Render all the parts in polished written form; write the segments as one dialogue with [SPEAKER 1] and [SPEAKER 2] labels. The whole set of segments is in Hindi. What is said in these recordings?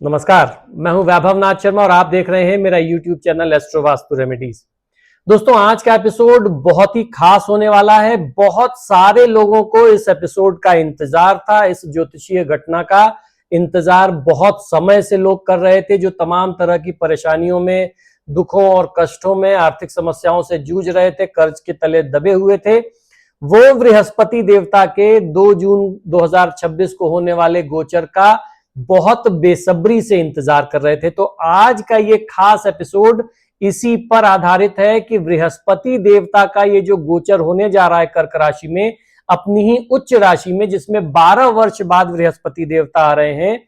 [SPEAKER 1] नमस्कार, मैं हूं वैभव नाथ शर्मा और आप देख रहे हैं मेरा YouTube channel astro vastu remedies. दोस्तों, आज का एपिसोड बहुत ही खास होने वाला है। बहुत सारे लोगों को इस एपिसोड का इंतजार था। इस ज्योतिषीय घटना का इंतजार बहुत समय से लोग कर रहे थे, जो तमाम तरह की परेशानियों में, दुखों और कष्टों में, आर्थिक समस्याओं से जूझ रहे थे, कर्ज के तले दबे हुए थे। वो बृहस्पति देवता के 2 जून 2026 को होने वाले गोचर का बहुत बेसब्री से इंतजार कर रहे थे। तो आज का ये खास एपिसोड इसी पर आधारित है कि बृहस्पति देवता का ये जो गोचर होने जा रहा है कर्क राशि में, अपनी ही उच्च राशि में, जिसमें 12 वर्ष बाद बृहस्पति देवता आ रहे हैं,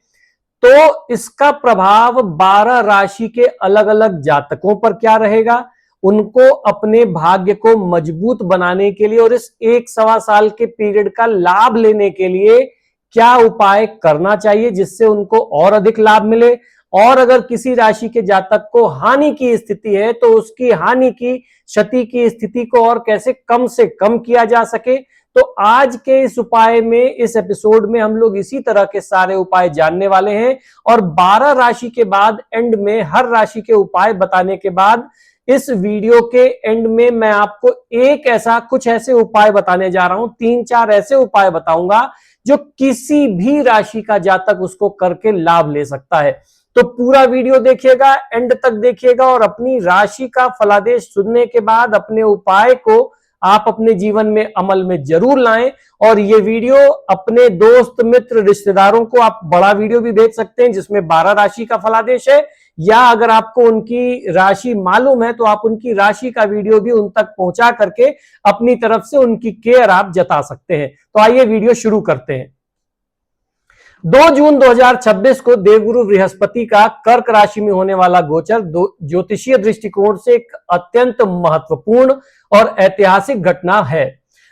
[SPEAKER 1] तो इसका प्रभाव 12 राशि के अलग अलग जातकों पर क्या रहेगा, उनको अपने भाग्य को मजबूत बनाने के लिए और इस 1-1.25 साल के पीरियड का लाभ लेने के लिए क्या उपाय करना चाहिए जिससे उनको और अधिक लाभ मिले। और अगर किसी राशि के जातक को हानि की स्थिति है तो उसकी हानि की, क्षति की स्थिति को और कैसे कम से कम किया जा सके। तो आज के इस उपाय में, इस एपिसोड में हम लोग इसी तरह के सारे उपाय जानने वाले हैं। और 12 राशि के बाद एंड में हर राशि के उपाय बताने के बाद इस वीडियो के एंड में मैं आपको कुछ ऐसे उपाय बताने जा रहा हूं। 3-4 ऐसे उपाय बताऊंगा जो किसी भी राशि का जातक उसको करके लाभ ले सकता है। तो पूरा वीडियो देखिएगा, एंड तक देखिएगा और अपनी राशि का फलादेश सुनने के बाद अपने उपाय को आप अपने जीवन में अमल में जरूर लाएं। और ये वीडियो अपने दोस्त, मित्र, रिश्तेदारों को आप बड़ा वीडियो भी भेज सकते हैं जिसमें 12 राशि का फलादेश है, या अगर आपको उनकी राशि मालूम है तो आप उनकी राशि का वीडियो भी उन तक पहुंचा करके अपनी तरफ से उनकी केयर आप जता सकते हैं। तो आइए वीडियो शुरू करते हैं। 2 जून 2026 को देवगुरु बृहस्पति का कर्क राशि में होने वाला गोचर ज्योतिषीय दृष्टिकोण से एक अत्यंत महत्वपूर्ण और ऐतिहासिक घटना है।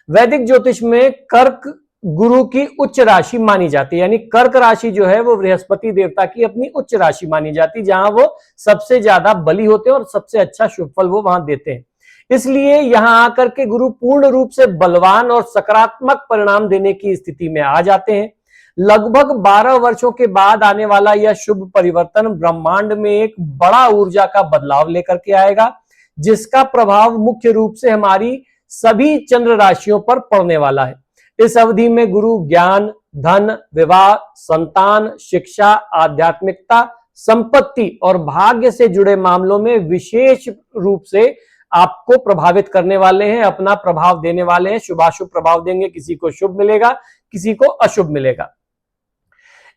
[SPEAKER 1] वैदिक ज्योतिष में कर्क गुरु की उच्च राशि मानी जाती है, यानी कर्क राशि जो है वो बृहस्पति देवता की अपनी उच्च राशि मानी जाती है, जहां वो सबसे ज्यादा बली होते हैं और सबसे अच्छा शुभ फल वो वहां देते हैं। इसलिए यहां आकर के गुरु पूर्ण रूप से बलवान और सकारात्मक परिणाम देने की स्थिति में आ जाते हैं। लगभग 12 वर्षों के बाद आने वाला यह शुभ परिवर्तन ब्रह्मांड में एक बड़ा ऊर्जा का बदलाव लेकर के आएगा, जिसका प्रभाव मुख्य रूप से हमारी सभी चंद्र राशियों पर पड़ने वाला है। इस अवधि में गुरु ज्ञान, धन, विवाह, संतान, शिक्षा, आध्यात्मिकता, संपत्ति और भाग्य से जुड़े मामलों में विशेष रूप से आपको प्रभावित करने वाले हैं, अपना प्रभाव देने वाले हैं। शुभाशुभ प्रभाव देंगे, किसी को शुभ मिलेगा, किसी को अशुभ मिलेगा।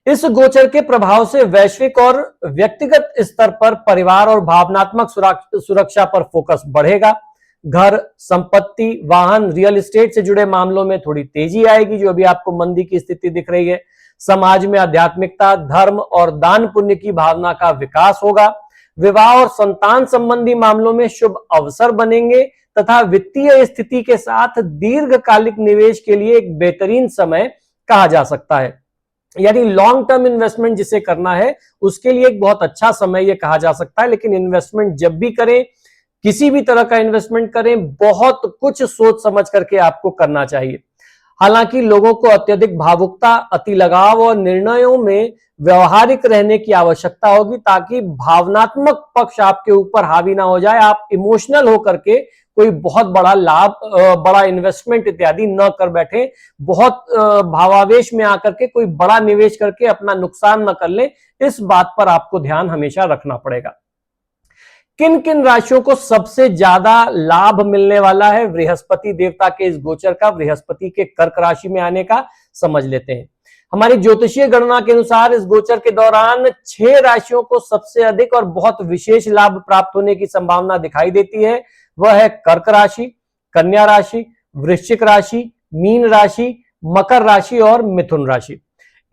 [SPEAKER 1] इस गोचर के प्रभाव से वैश्विक और व्यक्तिगत स्तर पर परिवार और भावनात्मक सुरक्षा पर फोकस बढ़ेगा। घर, संपत्ति, वाहन, रियल एस्टेट से जुड़े मामलों में थोड़ी तेजी आएगी, जो अभी आपको मंदी की स्थिति दिख रही है। समाज में आध्यात्मिकता, धर्म और दान पुण्य की भावना का विकास होगा। विवाह और संतान संबंधी मामलों में शुभ अवसर बनेंगे तथा वित्तीय स्थिति के साथ दीर्घकालिक निवेश के लिए एक बेहतरीन समय कहा जा सकता है। यानी लॉन्ग टर्म इन्वेस्टमेंट जिसे करना है उसके लिए एक बहुत अच्छा समय यह कहा जा सकता है। लेकिन इन्वेस्टमेंट जब भी करें, किसी भी तरह का इन्वेस्टमेंट करें, बहुत कुछ सोच समझ करके आपको करना चाहिए। हालांकि लोगों को अत्यधिक भावुकता, अति लगाव और निर्णयों में व्यवहारिक रहने की आवश्यकता होगी, ताकि भावनात्मक पक्ष आपके ऊपर हावी ना हो जाए। आप इमोशनल होकर के कोई बहुत बड़ा लाभ, बड़ा इन्वेस्टमेंट इत्यादि न कर बैठे। बहुत भावावेश में आकर के कोई बड़ा निवेश करके अपना नुकसान न कर ले, इस बात पर आपको ध्यान हमेशा रखना पड़ेगा। किन किन राशियों को सबसे ज्यादा लाभ मिलने वाला है बृहस्पति देवता के इस गोचर का, बृहस्पति के कर्क राशि में आने का, समझ लेते हैं। हमारी ज्योतिषीय गणना के अनुसार इस गोचर के दौरान 6 राशियों को सबसे अधिक और बहुत विशेष लाभ प्राप्त होने की संभावना दिखाई देती है। वह है कर्क राशि, कन्या राशि, वृश्चिक राशि, मीन राशि, मकर राशि और मिथुन राशि।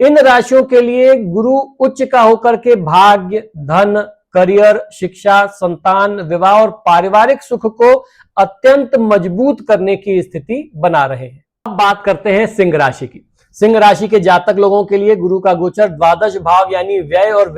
[SPEAKER 1] इन राशियों के लिए गुरु उच्च का होकर के भाग्य, धन, करियर, शिक्षा, संतान, विवाह और पारिवारिक सुख को अत्यंत मजबूत करने की स्थिति बना रहे हैं। अब बात करते हैं सिंह राशि की। सिंह राशि के जातक लोगों के लिए गुरु का गोचर द्वादश भाव यानी व्यय और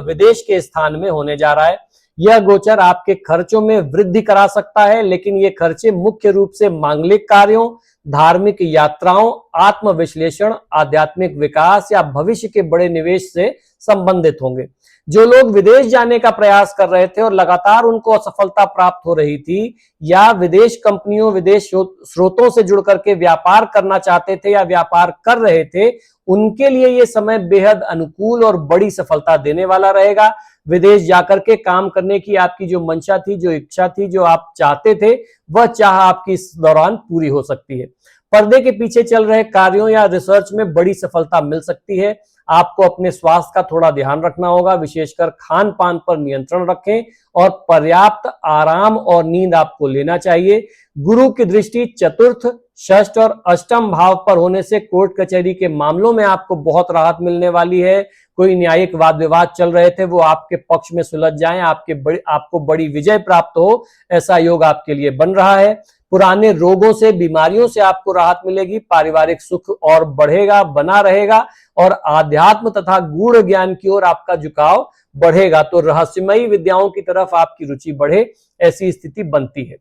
[SPEAKER 1] विदेश के स्थान में होने जा रहा है। यह गोचर आपके खर्चों में वृद्धि करा सकता है, लेकिन ये खर्चे मुख्य रूप से मांगलिक कार्यों, धार्मिक यात्राओं, आत्मविश्लेषण, आध्यात्मिक विकास या भविष्य के बड़े निवेश से संबंधित होंगे। जो लोग विदेश जाने का प्रयास कर रहे थे और लगातार उनको असफलता प्राप्त हो रही थी, या विदेश कंपनियों, विदेश स्रोतों से जुड़ करके व्यापार करना चाहते थे या व्यापार कर रहे थे, उनके लिए यह समय बेहद अनुकूल और बड़ी सफलता देने वाला रहेगा। विदेश जाकर के काम करने की आपकी जो मंशा थी, जो इच्छा थी, जो आप चाहते थे, वह चाह आपकी इस दौरान पूरी हो सकती है। पर्दे के पीछे चल रहे कार्यों या रिसर्च में बड़ी सफलता मिल सकती है। आपको अपने स्वास्थ्य का थोड़ा ध्यान रखना होगा, विशेषकर खान पान पर नियंत्रण रखें और पर्याप्त आराम और नींद आपको लेना चाहिए। गुरु की दृष्टि चतुर्थ, षष्ठ और अष्टम भाव पर होने से कोर्ट कचहरी के मामलों में आपको बहुत राहत मिलने वाली है। कोई न्यायिक वाद विवाद चल रहे थे, वो आपके पक्ष में सुलझ जाएं, आपको बड़ी विजय प्राप्त हो, ऐसा योग आपके लिए बन रहा है। पुराने रोगों से, बीमारियों से आपको राहत मिलेगी। पारिवारिक सुख और बढ़ेगा, बना रहेगा और आध्यात्म तथा गूढ़ ज्ञान की ओर आपका झुकाव बढ़ेगा। तो रहस्यमयी विद्याओं की तरफ आपकी रुचि बढ़े, ऐसी स्थिति बनती है।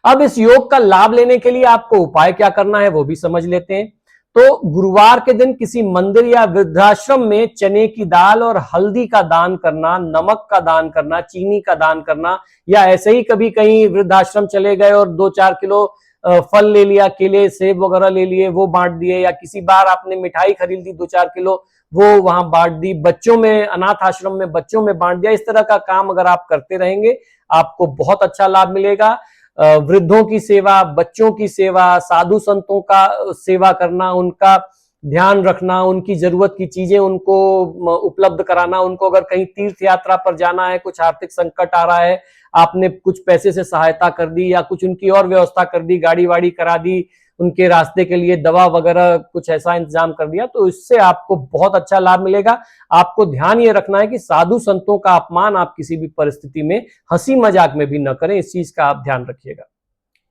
[SPEAKER 1] अब इस योग का लाभ लेने के लिए आपको उपाय क्या करना है वो भी समझ लेते हैं। तो गुरुवार के दिन किसी मंदिर या वृद्धाश्रम में चने की दाल और हल्दी का दान करना, नमक का दान करना, चीनी का दान करना, या ऐसे ही कभी कहीं वृद्धाश्रम चले गए और 2-4 किलो फल ले लिया, केले सेब वगैरह ले लिए, वो बांट दिए, या किसी बार आपने मिठाई खरीद ली 2-4 किलो, वो वहां बांट दी, बच्चों में, अनाथ आश्रम में बच्चों में बांट दिया। इस तरह का काम अगर आप करते रहेंगे आपको बहुत अच्छा लाभ मिलेगा। वृद्धों की सेवा, बच्चों की सेवा, साधु संतों का सेवा करना, उनका ध्यान रखना, उनकी जरूरत की चीजें उनको उपलब्ध कराना, उनको अगर कहीं तीर्थ यात्रा पर जाना है, कुछ आर्थिक संकट आ रहा है, आपने कुछ पैसे से सहायता कर दी या कुछ उनकी और व्यवस्था कर दी, गाड़ी वाड़ी करा दी, उनके रास्ते के लिए दवा वगैरह कुछ ऐसा इंतजाम कर दिया, तो इससे आपको बहुत अच्छा लाभ मिलेगा। आपको ध्यान ये रखना है कि साधु संतों का अपमान आप किसी भी परिस्थिति में हंसी मजाक में भी न करें, इस चीज का आप ध्यान रखिएगा।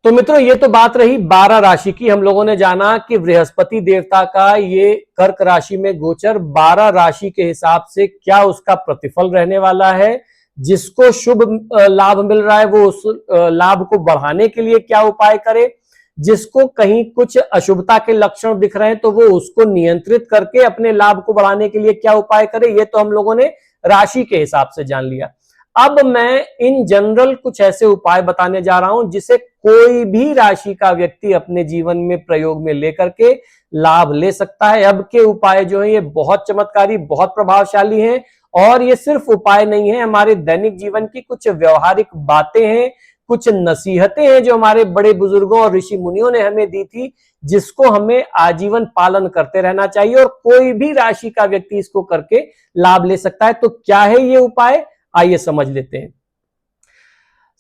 [SPEAKER 1] तो मित्रों, ये तो बात रही 12 राशि की। हम लोगों ने जाना कि बृहस्पति देवता का ये कर्क राशि में गोचर 12 राशि के हिसाब से क्या उसका प्रतिफल रहने वाला है। जिसको शुभ लाभ मिल रहा है वो उस लाभ को बढ़ाने के लिए क्या उपाय करे, जिसको कहीं कुछ अशुभता के लक्षण दिख रहे हैं तो वो उसको नियंत्रित करके अपने लाभ को बढ़ाने के लिए क्या उपाय करे, ये तो हम लोगों ने राशि के हिसाब से जान लिया। अब मैं इन जनरल कुछ ऐसे उपाय बताने जा रहा हूं जिसे कोई भी राशि का व्यक्ति अपने जीवन में प्रयोग में लेकर के लाभ ले सकता है। अब के उपाय जो है ये बहुत चमत्कारी, बहुत प्रभावशाली हैं, और ये सिर्फ उपाय नहीं है, हमारे दैनिक जीवन की कुछ व्यवहारिक बातें हैं, कुछ नसीहतें हैं जो हमारे बड़े बुजुर्गों और ऋषि मुनियों ने हमें दी थी, जिसको हमें आजीवन पालन करते रहना चाहिए और कोई भी राशि का व्यक्ति इसको करके लाभ ले सकता है। तो क्या है ये उपाय, आइए समझ लेते हैं।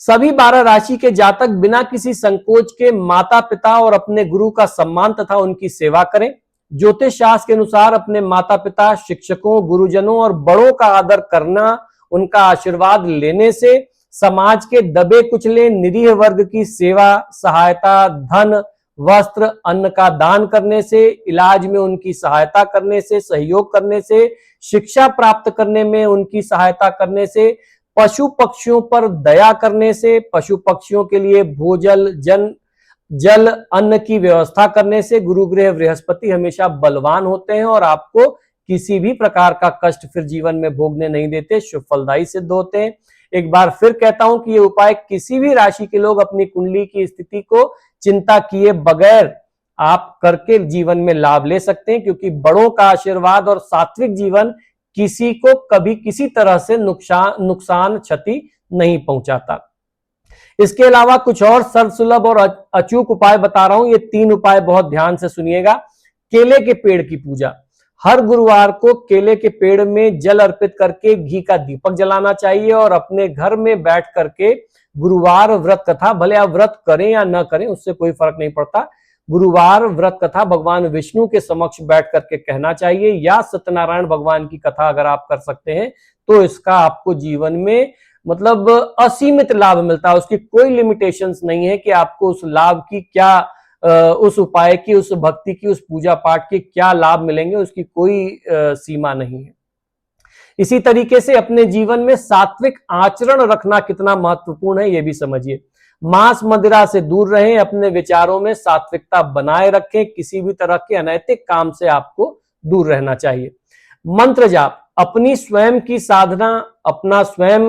[SPEAKER 1] सभी 12 राशि के जातक बिना किसी संकोच के माता पिता और अपने गुरु का सम्मान तथा उनकी सेवा करें। ज्योतिष शास्त्र के अनुसार अपने माता पिता, शिक्षकों, गुरुजनों और बड़ों का आदर करना, उनका आशीर्वाद लेने से, समाज के दबे कुचले निरीह वर्ग की सेवा, सहायता, धन, वस्त्र, अन्न का दान करने से, इलाज में उनकी सहायता करने से, सहयोग करने से, शिक्षा प्राप्त करने में उनकी सहायता करने से, पशु पक्षियों पर दया करने से, पशु पक्षियों के लिए भोजन, जल, अन्न की व्यवस्था करने से गुरु ग्रह बृहस्पति हमेशा बलवान होते हैं और आपको किसी भी प्रकार का कष्ट फिर जीवन में भोगने नहीं देते, शुभ फलदायी सिद्ध होते हैं। एक बार फिर कहता हूं कि ये उपाय किसी भी राशि के लोग अपनी कुंडली की स्थिति को चिंता किए बगैर आप करके जीवन में लाभ ले सकते हैं, क्योंकि बड़ों का आशीर्वाद और सात्विक जीवन किसी को कभी किसी तरह से नुकसान क्षति नहीं पहुंचाता। इसके अलावा कुछ और सर्वसुलभ और अचूक उपाय बता रहा हूं, ये 3 उपाय बहुत ध्यान से सुनिएगा। केले के पेड़ की पूजा, हर गुरुवार को केले के पेड़ में जल अर्पित करके घी का दीपक जलाना चाहिए और अपने घर में बैठ करके गुरुवार व्रत कथा, भले आप व्रत करें या ना करें उससे कोई फर्क नहीं पड़ता, गुरुवार व्रत कथा भगवान विष्णु के समक्ष बैठ करके कहना चाहिए, या सत्यनारायण भगवान की कथा अगर आप कर सकते हैं तो इसका आपको जीवन में मतलब असीमित लाभ मिलता है। उसकी कोई लिमिटेशंस नहीं है कि आपको उस लाभ की क्या, उस उपाय की, उस भक्ति की, उस पूजा पाठ की क्या लाभ मिलेंगे, उसकी कोई सीमा नहीं है। इसी तरीके से अपने जीवन में सात्विक आचरण रखना कितना महत्वपूर्ण है ये भी समझिए। मांस मदिरा से दूर रहें, अपने विचारों में सात्विकता बनाए रखें, किसी भी तरह के अनैतिक काम से आपको दूर रहना चाहिए। मंत्र जाप, अपनी स्वयं की साधना, अपना स्वयं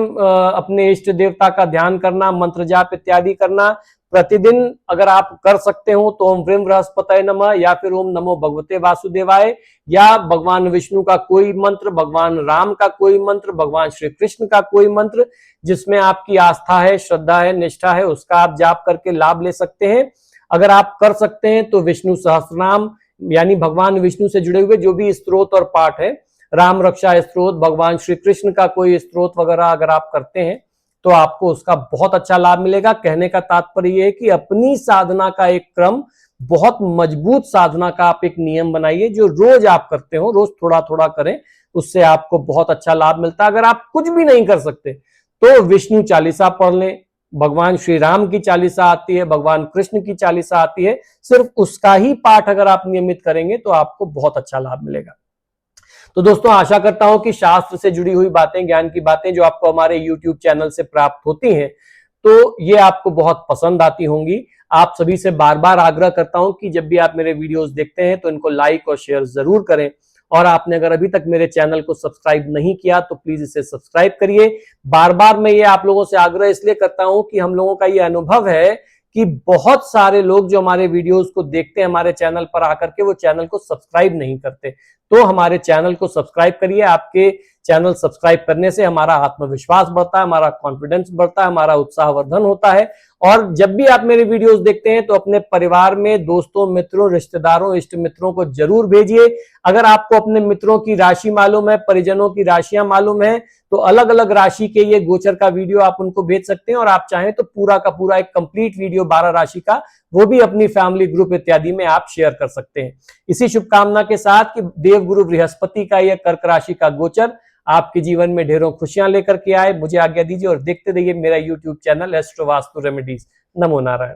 [SPEAKER 1] अपने इष्ट देवता का ध्यान करना, मंत्र जाप इत्यादि करना प्रतिदिन अगर आप कर सकते हो तो ओम व्रीम बृहस्पतये नमः या फिर ओम नमो भगवते वासुदेवाय या भगवान विष्णु का कोई मंत्र, भगवान राम का कोई मंत्र, भगवान श्री कृष्ण का कोई मंत्र जिसमें आपकी आस्था है, श्रद्धा है, निष्ठा है, उसका आप जाप करके लाभ ले सकते हैं। अगर आप कर सकते हैं तो विष्णु सहस्त्रनाम यानी भगवान विष्णु से जुड़े हुए जो भी स्त्रोत और पाठ है, राम रक्षा स्त्रोत, भगवान श्री कृष्ण का कोई स्त्रोत वगैरह अगर आप करते हैं तो आपको उसका बहुत अच्छा लाभ मिलेगा। कहने का तात्पर्य यह है कि अपनी साधना का एक क्रम, बहुत मजबूत साधना का आप एक नियम बनाइए जो रोज आप करते हो, रोज थोड़ा थोड़ा करें, उससे आपको बहुत अच्छा लाभ मिलता है। अगर आप कुछ भी नहीं कर सकते तो विष्णु चालीसा पढ़ लें, भगवान श्री राम की चालीसा आती है, भगवान कृष्ण की चालीसा आती है, सिर्फ उसका ही पाठ अगर आप नियमित करेंगे तो आपको बहुत अच्छा लाभ मिलेगा। तो दोस्तों आशा करता हूं कि शास्त्र से जुड़ी हुई बातें, ज्ञान की बातें जो आपको हमारे YouTube चैनल से प्राप्त होती हैं तो ये आपको बहुत पसंद आती होंगी। आप सभी से बार बार आग्रह करता हूं कि जब भी आप मेरे वीडियोस देखते हैं तो इनको लाइक और शेयर जरूर करें, और आपने अगर अभी तक मेरे चैनल को सब्सक्राइब नहीं किया तो प्लीज इसे सब्सक्राइब करिए। बार बार मैं ये आप लोगों से आग्रह इसलिए करता हूं कि हम लोगों का ये अनुभव है कि बहुत सारे लोग जो हमारे वीडियोस को देखते हैं हमारे चैनल पर आकर के, वो चैनल को सब्सक्राइब नहीं करते। तो हमारे चैनल को सब्सक्राइब करिए। आपके चैनल सब्सक्राइब करने से हमारा आत्मविश्वास बढ़ता है, हमारा कॉन्फिडेंस बढ़ता है, हमारा उत्साहवर्धन होता है। और जब भी आप मेरे वीडियोस देखते हैं तो अपने परिवार में, दोस्तों, मित्रों, रिश्तेदारों, इष्ट मित्रों को जरूर भेजिए। अगर आपको अपने मित्रों की राशि मालूम है, परिजनों की राशियां मालूम है, तो अलग अलग राशि के ये गोचर का वीडियो आप उनको भेज सकते हैं, और आप चाहें तो पूरा का पूरा एक कंप्लीट वीडियो 12 राशि का वो भी अपनी फैमिली ग्रुप इत्यादि में आप शेयर कर सकते हैं। इसी शुभकामना के साथ कि देवगुरु बृहस्पति का यह कर्क राशि का गोचर आपके जीवन में ढेरों खुशियां लेकर के आए। मुझे आज्ञा दीजिए और देखते रहिए मेरा YouTube channel astro vastu remedies. नमो नारायण।